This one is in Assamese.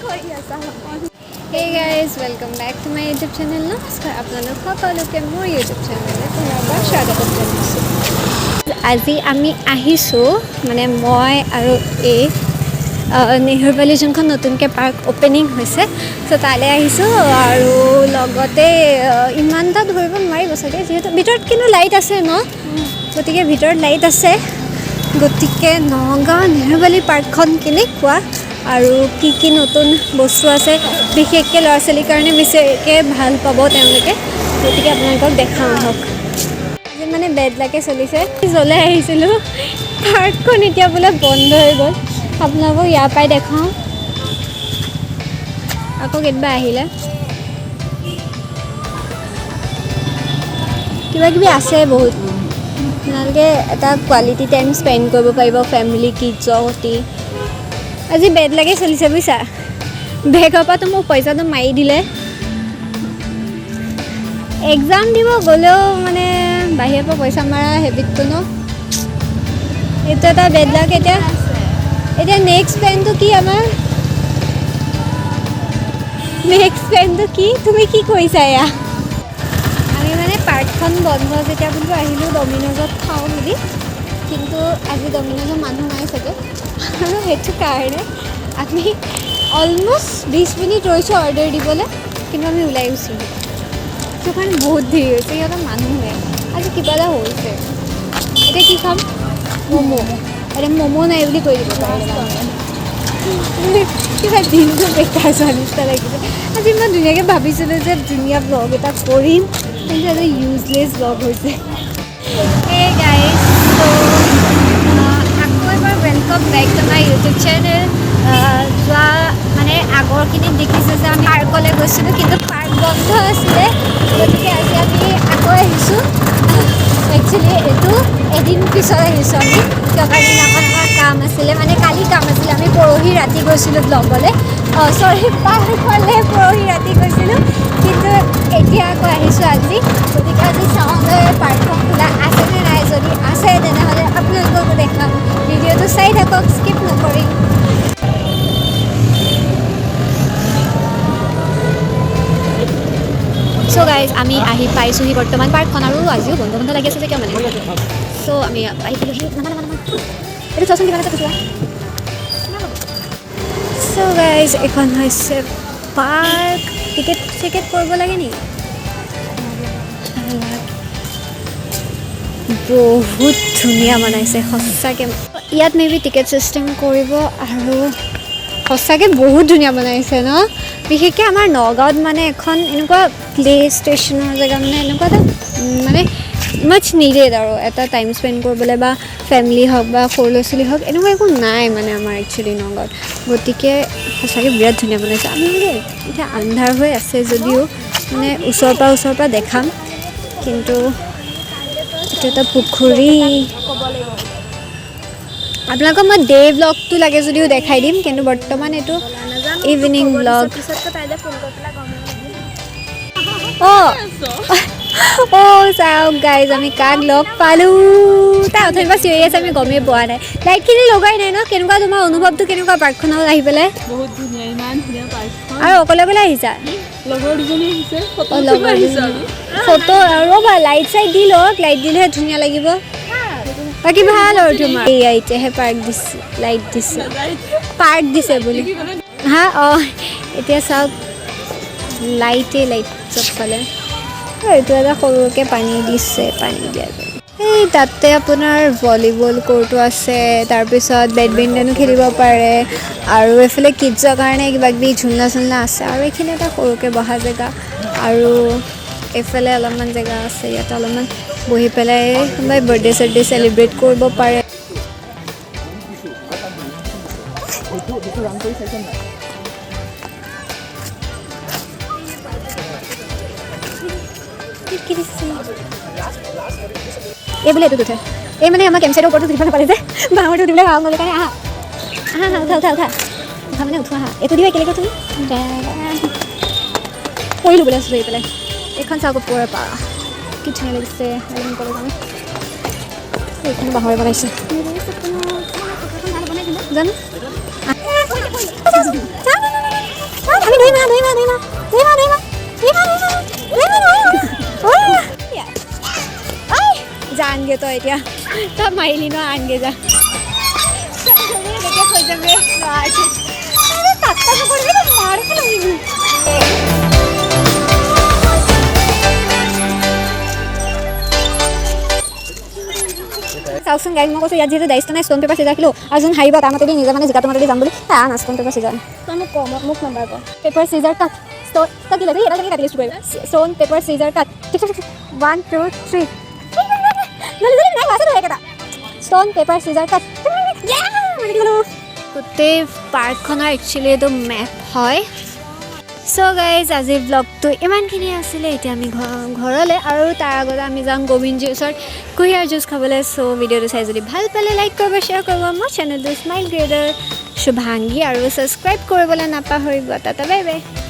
Hey guys, welcome back to my YouTube channel. নমস্কাৰ আপোনালোক সকলোকে মোৰ YouTube চেনেললৈ পুনৰবাৰ স্বাগতম জনাইছোঁ। আজি আমি আহিছোঁ মানে মই আৰু এই নেহৰু বালি যোনখন নতুনকৈ পাৰ্ক অপেনিং হৈছে চ' তালৈ আহিছোঁ আৰু লগতে ইমান এটা ধৰিব নোৱাৰিব চাগে যিহেতু ভিতৰত কিন্তু লাইট আছে ন গতিকে ভিতৰত লাইট আছে গতিকে নগাঁও নেহৰু বালি পাৰ্কখন কেনেকুৱা আৰু কি নতুন বস্তু আছে বিশেষকৈ ল'ৰা ছোৱালীৰ কাৰণে বেছিকৈ ভাল পাব তেওঁলোকে গতিকে আপোনালোকক দেখাওঁ আহক আজি মানে বেড লাকে চলিছে জ্বলাই আহিছিলোঁ পাৰ্কখন এতিয়া বোলে বন্ধ হৈ গ'ল আপোনালোকক ইয়াৰ পৰাই দেখাওঁ আকৌ কেতিয়াবা আহিলে কিবা কিবি আছে বহুত আপোনালোকে এটা কোৱালিটি টাইম স্পেণ্ড কৰিব পাৰিব ফেমিলি কিডছৰ সৈতে আজি বেড লাগে চলিছে বুজিছা বেগৰ পৰাতো মোক পইচাটো মাৰি দিলে এক্সাম দিব গ'লেও মানে বাহিৰৰ পৰা পইচা মাৰা হেবিটটো ন এইটো এটা বেড লাগ এতিয়া নেক্সট প্লেনটো কি আমাৰ নেক্সট প্লেনটো কি তুমি কি কৰিছা এয়া আমি মানে পাৰ্কখন বন্ধ যেতিয়া বুলি আহিলোঁ ডমিন'জত খাওঁ বুলি কিন্তু আজি ডমিন'জত মানুহ নাই চাগে আৰু সেইটো কাৰণে আমি অলমষ্ট 20 মিনিট ৰৈছোঁ অৰ্ডাৰ দিবলৈ কিন্তু আমি ওলাই গৈছিলোঁ সেইটো কাৰণে বহুত দেৰি হৈছে সিহঁতৰ মানুহ নাই আজি কিবা এটা হৈছে এতিয়া কি খাম ম'ম' এতিয়া ম'ম' নাই বুলি কৈ দিব পাৰে কিবা দিনটো বেকাৰ যোৱা নিচিনা লাগিছে আজি ইমান ধুনীয়াকৈ ভাবিছিলোঁ যে ধুনীয়া ব্লগ এটা কৰিম কিন্তু এটা ইউজলেছ ব্লগ হৈছে এই guys welcome back to my YouTube channel जो माने आगरखिनित देखिছে যে আমি পাৰ্কলৈ গৈছিলোঁ কিন্তু পাৰ্ক বন্ধ আছিলে গতিকে আজি আমি আকৌ আহিছোঁ একচুৱেলি এইটো এদিন পিছত আহিছোঁ আমি কিয় দিনাখন আমাৰ কাম আছিলে মানে কালি কাম আছিলে আমি পৰহি ৰাতি গৈছিলোঁ ব্লগলৈ পাৰ্কলৈ পৰহি ৰাতি গৈছিলোঁ কিন্তু এতিয়া আকৌ আহিছোঁ আজি গতিকে আজি চাওঁ যে পাৰ্কখন খোলা আছেনে নাই যদি আছে তেনেহ'লে আপোনালোককো দেখাম ভিডিঅ'টো চাই থাকক স্কিপ নকৰি চ' গাইজ আমি আহি পাইছোঁহি বৰ্তমান পাৰ্কখন আৰু আজিও বন্ধ বন্ধ লাগি আছে যে কিয় মানে চ' আমি আহি পালোহি এইটো চোৱাচোন কিমান আছে খুচুৰা চ' গাইজ এইখন হৈছে পাৰ্ক টিকেট কৰিব লাগে নেকি বহুত ধুনীয়া বনাইছে সঁচাকৈ ইয়াত মেবি টিকেট চিষ্টেম কৰিব আৰু সঁচাকৈ বহুত ধুনীয়া বনাইছে ন বিশেষকৈ আমাৰ নগাঁৱত মানে এখন এনেকুৱা প্লে ষ্টেচনৰ জেগা মানে এনেকুৱা এটা মানে মাছ নিডেড আৰু এটা টাইম স্পেণ্ড কৰিবলৈ বা ফেমিলি হওক বা সৰু ল'ৰা ছোৱালী হওক এনেকুৱা একো নাই মানে আমাৰ একচুৱেলি নগাঁৱত গতিকে সঁচাকৈ বিৰাট ধুনীয়া বনাইছে আমি মানে এতিয়া আন্ধাৰ হৈ আছে যদিও মানে ওচৰৰ পৰা দেখাম কিন্তু এইটো এটা পুখুৰী আপোনালোকক মই ডে ব্লগটো লাগে যদিও দেখাই দিম কিন্তু বৰ্তমান এইটো ইভিনিং ব্লগ চাওক গাইজ আমি কাক লগ পালোঁ তাৰ অথবা চিঞৰি আছে আমি গমেই পোৱা নাই লাইটখিনি লগাই নাই ন কেনেকুৱা তোমাৰ অনুভৱটো কেনেকুৱা পাৰ্কখনত আহি পেলাই বহুত ধুনীয়া ইমান ধুনীয়া পাৰ্কখন আৰু অকলে আহিছা লগৰ দুজনী আহিছে ফটো ৰ'বা লাইট চাইট দি লওক লাইট দিলেহে ধুনীয়া লাগিব বাকী ভাল আৰু তোমাৰ এয়া এতিয়াহে পাৰ্ক দিছে লাইট দিছে পাৰ্ক দিছে বুলি হা অঁ এতিয়া চাওক লাইট চবফালে এইটো এটা সৰুকৈ পানী দিছে পানী দিয়া এই তাতে আপোনাৰ ভলীবল কোৰ্টো আছে তাৰপিছত বেডমিণ্টনো খেলিব পাৰে আৰু এইফালে কিডছৰ কাৰণে কিবা কিবি ঝুলনা চুলনা আছে আৰু এইখিনি এটা সৰুকৈ বহা জেগা আৰু এইফালে অলপমান জেগা আছে ইয়াতে অলপমান বহি পেলাই কোনোবাই বাৰ্থডে চাৰ্থডে চেলিব্ৰেট কৰিব পাৰে এই বোলে এইটো উঠে এই মানে আমাৰ কেম্পছাইটৰ ওপৰতো উঠিব নাপালে যে বাঁহৰটো উঠিবলৈ গাঁও গ'লে কাৰণে আহা উঠা মানে উঠোৱা আহা এইটো দিবা একেলগে তুমি পৰিলোঁ বোলে আছোঁ পেলাই এইখন চাওক ওপৰৰ পৰা কি ধুনীয়া লাগিছে এইখন বাঁহৰে বনাইছে জানো তই এতিয়া তই মাৰিলি ন আনগে যা হৈ যাবে চাওকচোন গাড়ী মই কৈছোঁ ইয়াত যিহেতু দায়িত্ব নাই ষ্ট'ন পেপাৰ চিজাৰ খেলোঁ আৰু যোন হাৰিব তাৰ মতেদি নিজে মানে জিকাটো মতেদি যাম বুলি না ষ্ট'ন পেপাৰ চিজাৰ তই মোক কম মোক নাম্বাৰ ক পেপাৰ চিজাৰ কাট ষ্ট'ন তই কি লাগে এটা কেনেকৈ কাটি লৈছোঁ কৰিবা ষ্ট'ন পেপাৰ চিজাৰ কাট 1 2 3 নাই আছে একেটা ষ্ট'ন পেপাৰ চিজাৰ কাট গোটেই পাৰ্কখনৰ একচুৱেলি এইটো মেপ হয় চ' গাইজ আজিৰ ব্লগটো ইমানখিনি আছিলে এতিয়া আমি ঘৰলৈ আৰু তাৰ আগতে আমি যাম গোবিন্দজীৰ ওচৰত কুঁহিয়াৰ জুচ খাবলৈ চ' ভিডিঅ'টো চাই যদি ভাল পালে লাইক কৰিব শ্বেয়াৰ কৰিব মোৰ চেনেলটো স্মাইল ক্ৰিয়েটৰ শুভাংগী আৰু ছাবস্ক্ৰাইব কৰিবলৈ নাপাহৰিব টাটা বাই বাই